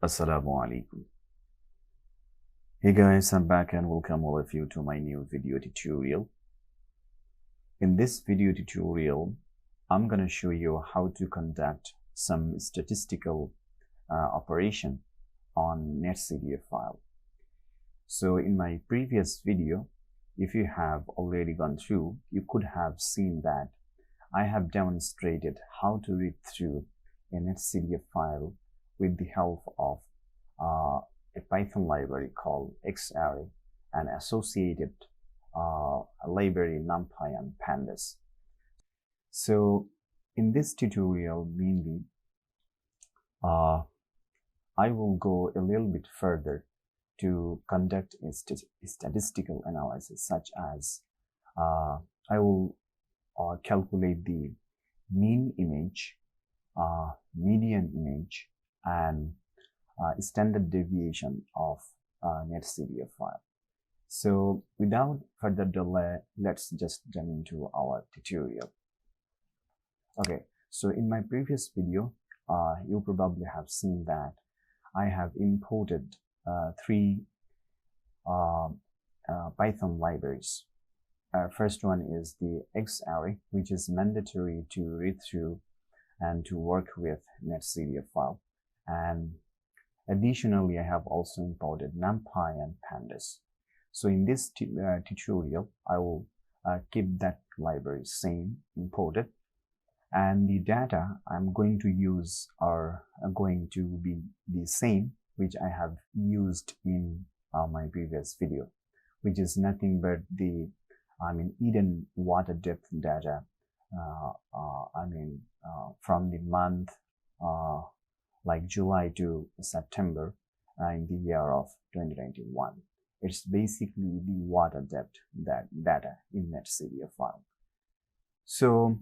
Assalamu alaikum. Hey guys, I'm back and welcome all of you to my new video tutorial. In this video tutorial, I'm going to show you how to conduct some statistical operation on NetCDF file. So in my previous video, if you have already gone through, you could have seen that I have demonstrated how to read through a NetCDF file with the help of a Python library called Xarray and associated library NumPy and Pandas. So in this tutorial, mainly, I will go a little bit further to conduct a statistical analysis, such as I will calculate the mean image, median image, and standard deviation of NetCDF file. So without further delay, let's just jump into our tutorial. Okay, so in my previous video, you probably have seen that I have imported three Python libraries. First one is the Xarray, which is mandatory to read through and to work with NetCDF file. And additionally, I have also imported NumPy and Pandas. So in this tutorial, I will keep that library same imported, and the data I'm going to use are going to be the same which I have used in my previous video, which is nothing but the Eden water depth data. From the month like July to September in the year of 2021. It's basically the water depth data in NetCDF file. So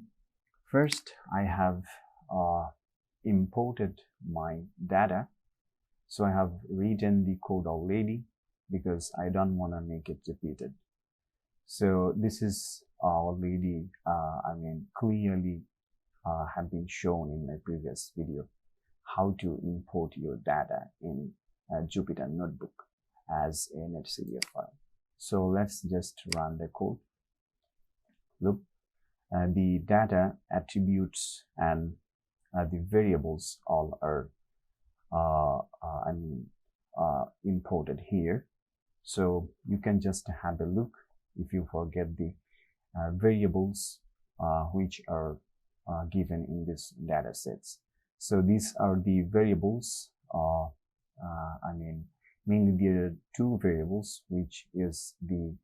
first I have imported my data. So I have written the code already because I don't want to make it repeated. So this is already clearly have been shown in my previous video, how to import your data in Jupyter Notebook as a NetCDF file. So let's just run the code. Look, the data attributes and the variables all are imported here. So you can just have a look if you forget the variables which are given in this data sets. So these are the variables, mainly there are two variables, which is the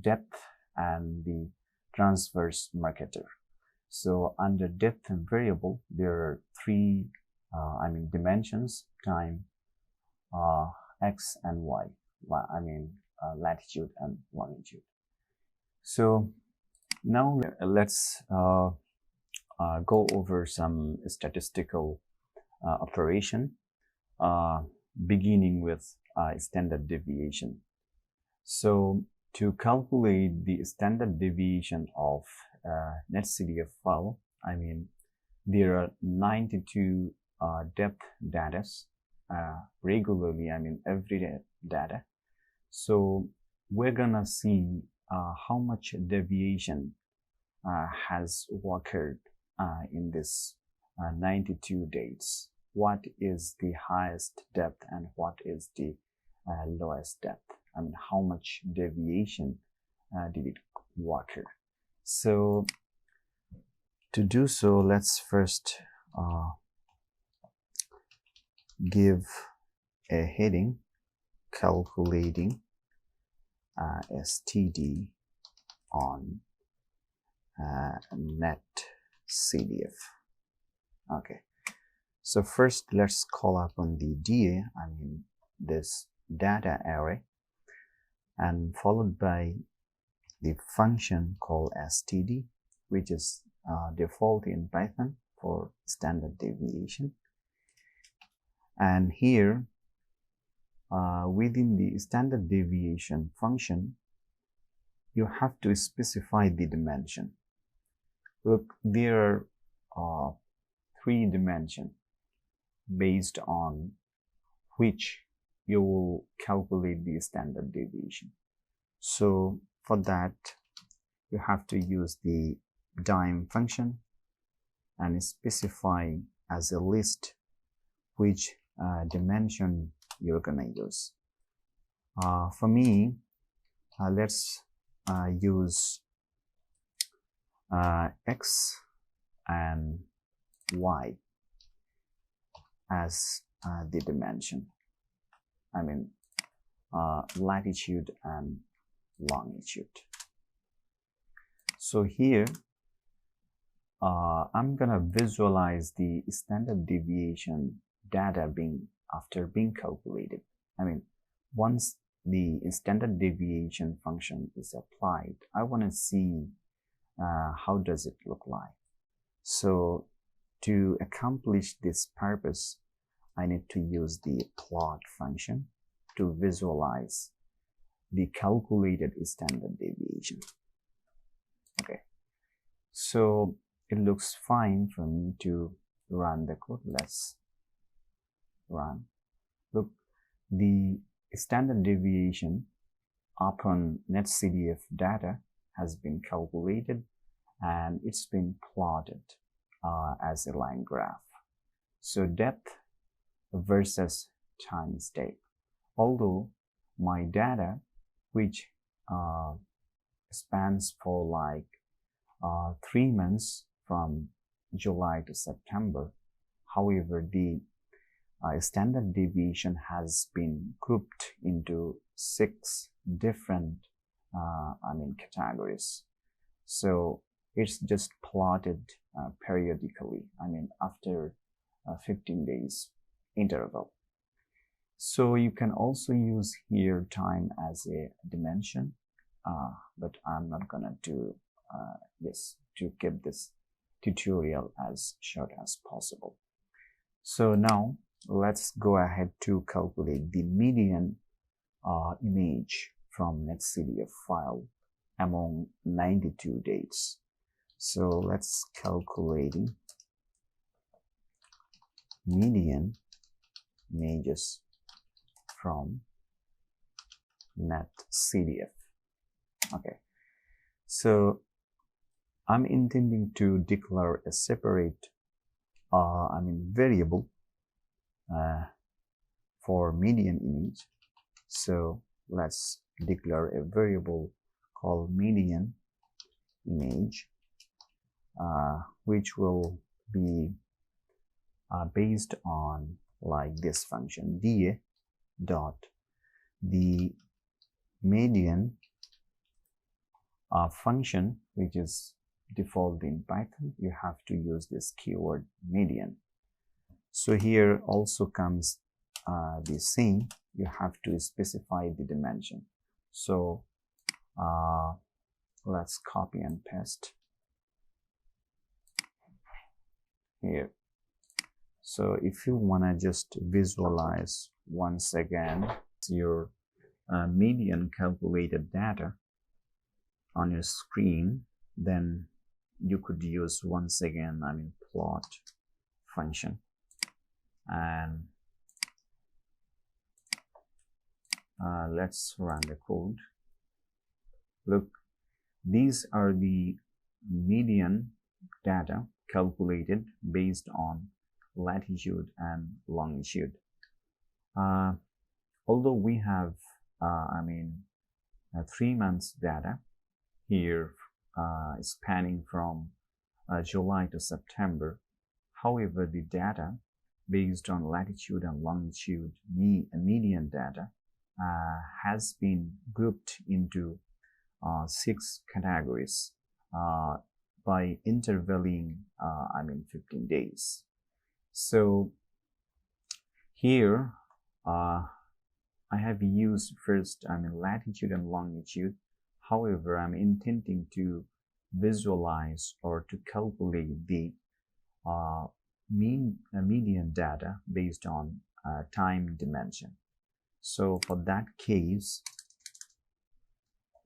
depth and the transverse marketer. So under depth variable, there are three dimensions, time, x and y, latitude and longitude. So now let's go over some statistical operation, beginning with standard deviation. So to calculate the standard deviation of NetCDF file, there are 92 depth data regularly, everyday data. So we're gonna see how much deviation has occurred in this 92 dates. What is the highest depth and what is the lowest depth? How much deviation did it occur? So to do so, let's first give a heading calculating STD on NetCDF. Okay, so first let's call upon the DA, this data array, and followed by the function called STD, which is default in Python for standard deviation. And here within the standard deviation function, you have to specify the dimension. Look, there are three dimensions based on which you will calculate the standard deviation. So for that, you have to use the dim function and specify as a list which dimension you're gonna use. For me, let's use x and y as the dimension. I mean latitude and longitude. So here I'm gonna visualize the standard deviation data after being calculated. I mean, once the standard deviation function is applied, I want to see how does it look like. So to accomplish this purpose, I need to use the plot function to visualize the calculated standard deviation. Okay, so it looks fine for me to run the code. Let's run. Look, the standard deviation upon NetCDF data has been calculated and it's been plotted as a line graph. So depth versus time step. Although my data, which spans for like 3 months from July to September, however, the standard deviation has been grouped into 6 different categories. So it's just plotted periodically, after 15 days interval. So you can also use here time as a dimension, but I'm not gonna do to keep this tutorial as short as possible. So now let's go ahead to calculate the median image from NetCDF file among 92 dates. So let's calculating median images from NetCDF. Okay, so I'm intending to declare a separate variable for median image. So let's declare a variable called median image, which will be based on like this function da dot the median function, which is default in Python. You have to use this keyword median. So here also comes the same. You have to specify the dimension. So let's copy and paste here. So if you want to just visualize once again your median calculated data on your screen, then you could use once again plot function, and let's run the code. Look, these are the median data calculated based on latitude and longitude. Although we have 3 months data here spanning from July to September. However, the data based on latitude and longitude median data has been grouped into 6 categories by intervaling 15 days. So here I have used first latitude and longitude. However, I'm intending to visualize or to calculate the median data based on time dimension. So for that case,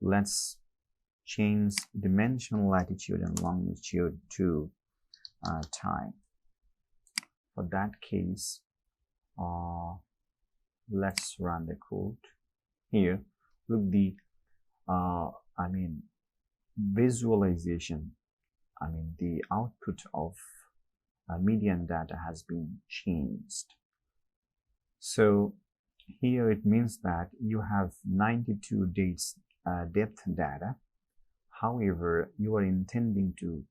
let's change dimension latitude and longitude to time. For that case, let's run the code. Here, look, the visualization, the output of median data has been changed. So here it means that you have 92 dates depth data. However, you are intending to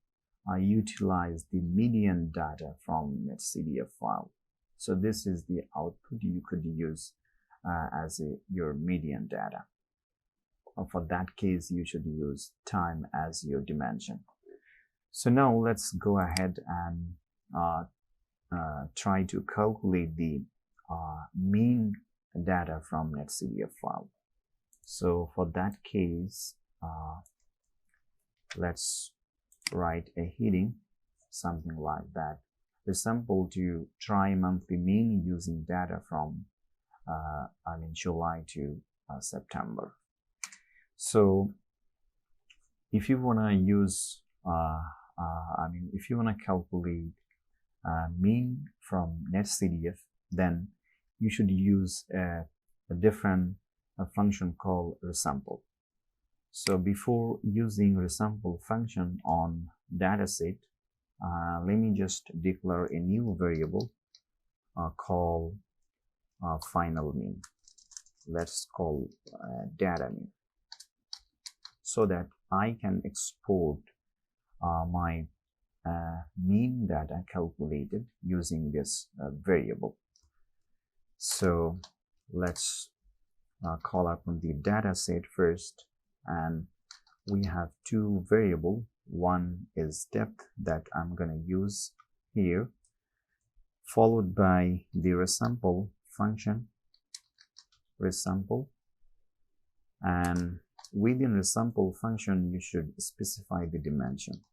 utilize the median data from NetCDF file. So this is the output you could use as your median data. For that case, you should use time as your dimension. So now let's go ahead and try to calculate the mean data from NetCDF file. So for that case, let's write a heading, something like that. Resample to try monthly mean using data from July to September. So if you want to use if you want to calculate mean from NetCDF, then you should use a different function called resample. So before using resample function on dataset, let me just declare a new variable called final mean. Let's call data mean, so that I can export my mean data calculated using this variable. So let's call upon the data set first, and we have two variables. One is depth that I'm going to use here, followed by the resample function, resample, and within resample function you should specify the dimension.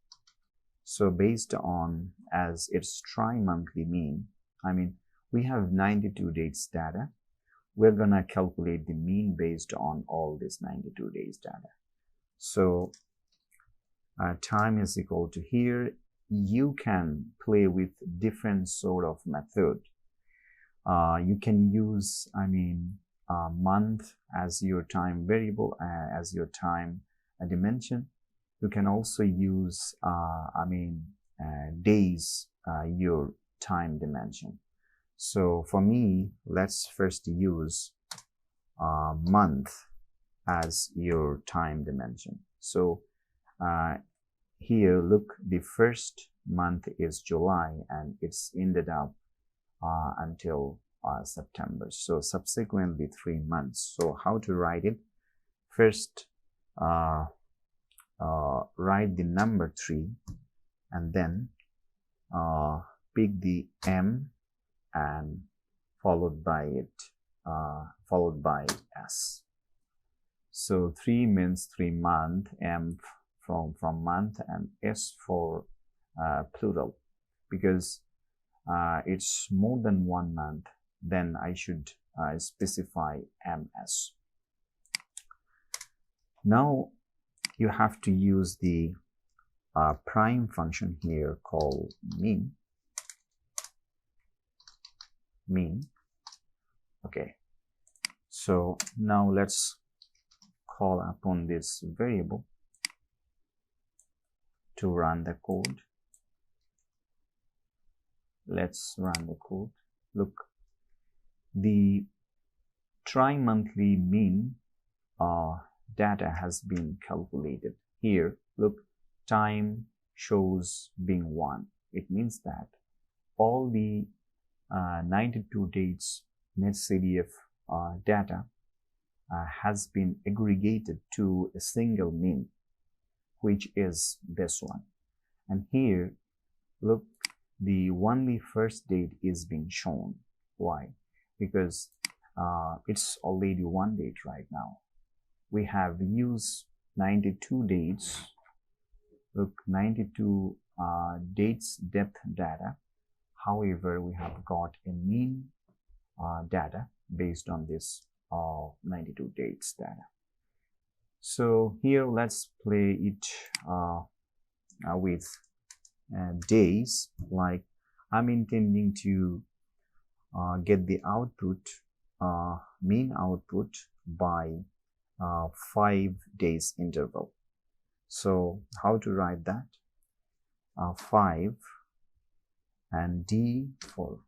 So based on, as it's tri-monthly mean, we have 92 days data. We're gonna calculate the mean based on all this 92 days data. So time is equal to, here you can play with different sort of method. You can use month as your time variable, as your time dimension. You can also use days, your time dimension. So for me, let's first use month as your time dimension. So here, look, the first month is July, and it's ended up until September. So subsequently 3 months. So how to write it? First, write the number 3, and then pick the M and followed by S. So 3 means 3 month, M from month, and S for plural, because it's more than 1 month, then I should specify MS. Now you have to use the prime function here called mean. Okay, so now let's call upon this variable to run the code. Let's run the code. Look, the tri-monthly mean data has been calculated. Here, look, time shows being 1. It means that all the 92 dates NetCDF data has been aggregated to a single mean, which is this one. And here, look, the only first date is being shown. Why? Because it's already 1 date right now. We have used 92 dates. Look, 92 dates depth data. However, we have got a mean data based on this 92 dates data. So here, let's play it with days. Like, I'm intending to get the output mean output by 5 days interval. So how to write that? 5 and D for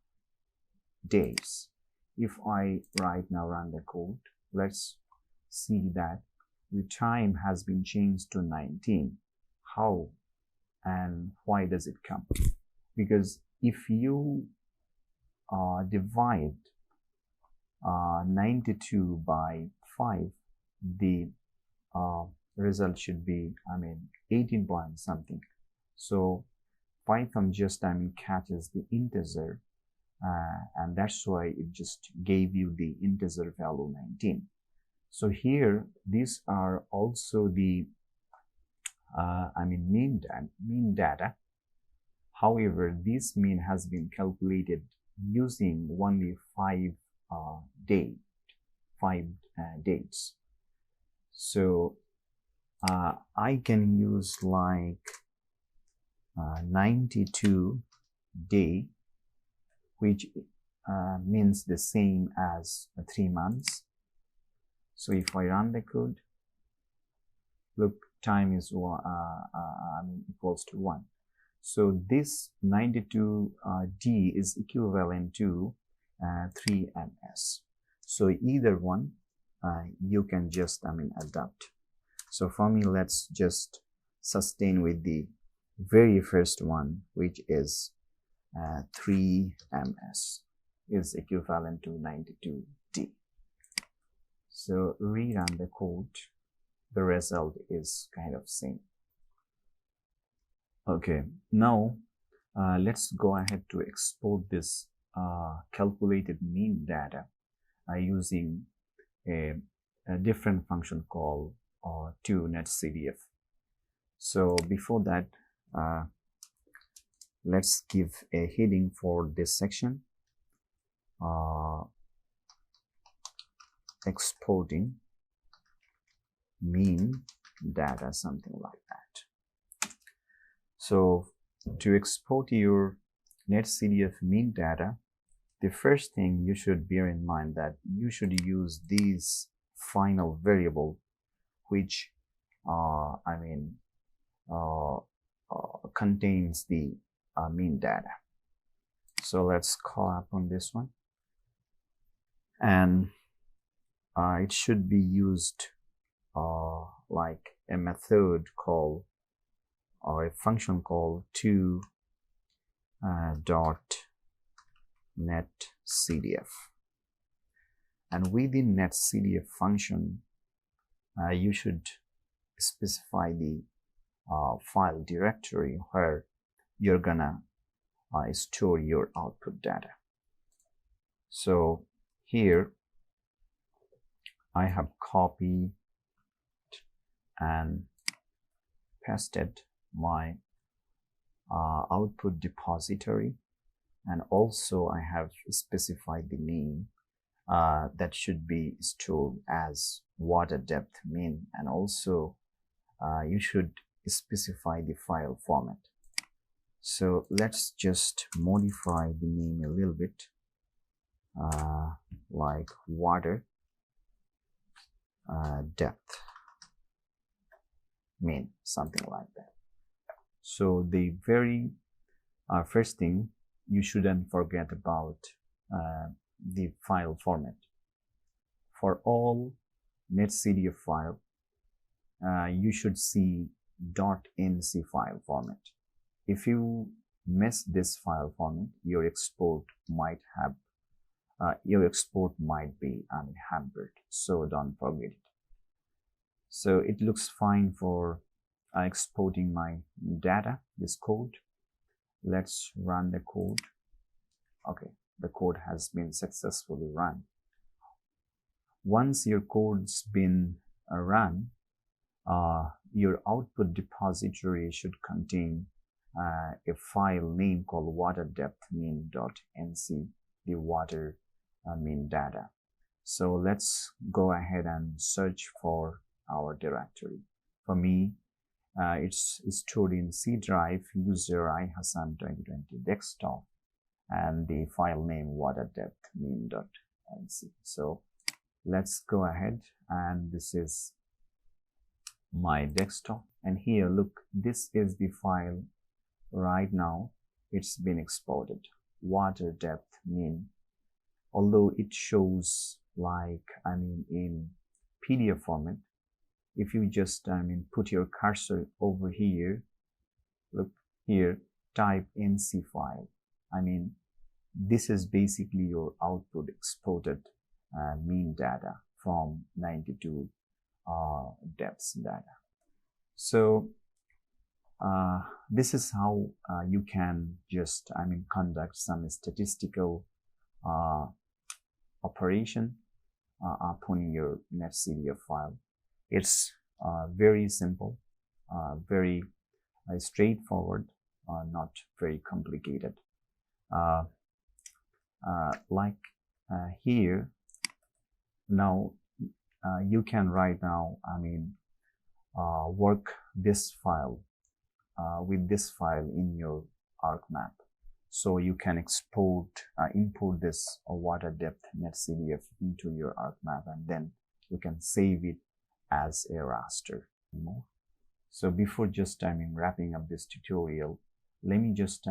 days. If I right now run the code, let's see that the time has been changed to 19. How and why does it come? Because if you divide 92 by 5, the result should be 18 point something. So Python just catches the integer, and that's why it just gave you the integer value 19. So here these are also the mean data. However, this mean has been calculated using only 5 dates. So I can use like 92 day, which means the same as 3 months. So if I run the code, look, time is equals to 1. So this 92 D is equivalent to 3 ms. So either one you can just adapt. So for me, let's just sustain with the very first one, which is 3 ms is equivalent to 92 D. So rerun the code, the result is kind of same. Okay, now let's go ahead to export this calculated mean data using a different function called to NetCDF. So before that, let's give a heading for this section, exporting mean data, something like that. So to export your NetCDF mean data, the first thing you should bear in mind that you should use these final variable, which contains the mean data. So let's call up on this one, and it should be used like a method called, or a function called to dot NetCDF. And within NetCDF function, you should specify the file directory where you're gonna store your output data. So here I have copied and pasted my output depository, and also I have specified the name that should be stored as water depth mean, and also you should specify the file format. So let's just modify the name a little bit, like water depth mean, something like that. So the very first thing, you shouldn't forget about the file format. For all NetCDF file, you should see .nc file format. If you miss this file format, your export might be hampered. So don't forget it. So it looks fine for exporting my data, this code. Let's run the code. Okay, the code has been successfully run. Once your code's been run, your output depository should contain a file name called waterdepthmean.nc, the water mean data. So let's go ahead and search for our directory. For me, it's stored in C drive, user iHassan 2020 desktop, and the file name waterdepthmean.nc. and see. So let's go ahead, and this is my desktop, and here look, this is the file right now. It's been exported, water depth mean, although it shows like in PDF format. If you just put your cursor over here, look here, type NC file, this is basically your output exported mean data from 92 depths data. So this is how you can just conduct some statistical operation upon your NetCDF file. It's very simple, very straightforward, not very complicated. Here now you can right now work this file with this file in your ArcMap. So you can import this water depth NetCDF into your ArcMap, and then you can save it as a raster. So before just wrapping up this tutorial, let me just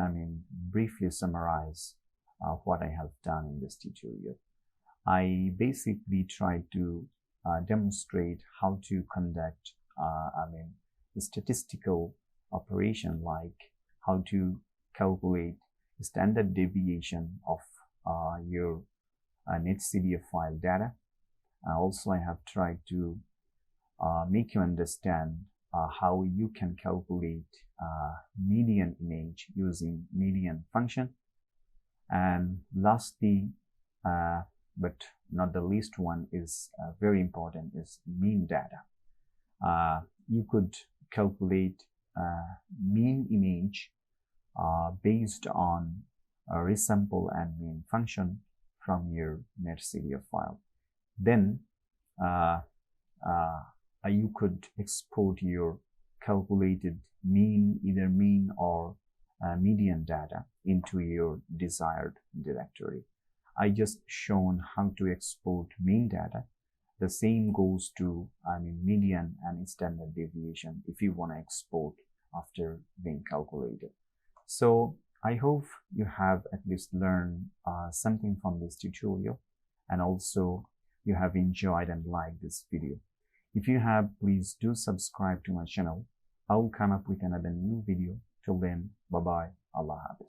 briefly summarize what I have done in this tutorial. I basically tried to demonstrate how to conduct statistical operation, like how to calculate standard deviation of your NetCDF file data. Also, I have tried to make you understand how you can calculate median image using median function. And lastly, but not the least one, is very important, is mean data. You could calculate mean image based on a resample and mean function from your NetCDF file. Then you could export your calculated mean, either mean or median data, into your desired directory. I just shown how to export mean data. The same goes to median and standard deviation if you want to export after being calculated. So I hope you have at least learned something from this tutorial, and also you have enjoyed and liked this video. If you have, please do subscribe to my channel. I will come up with another new video. Till then, bye bye. Allah Hafiz.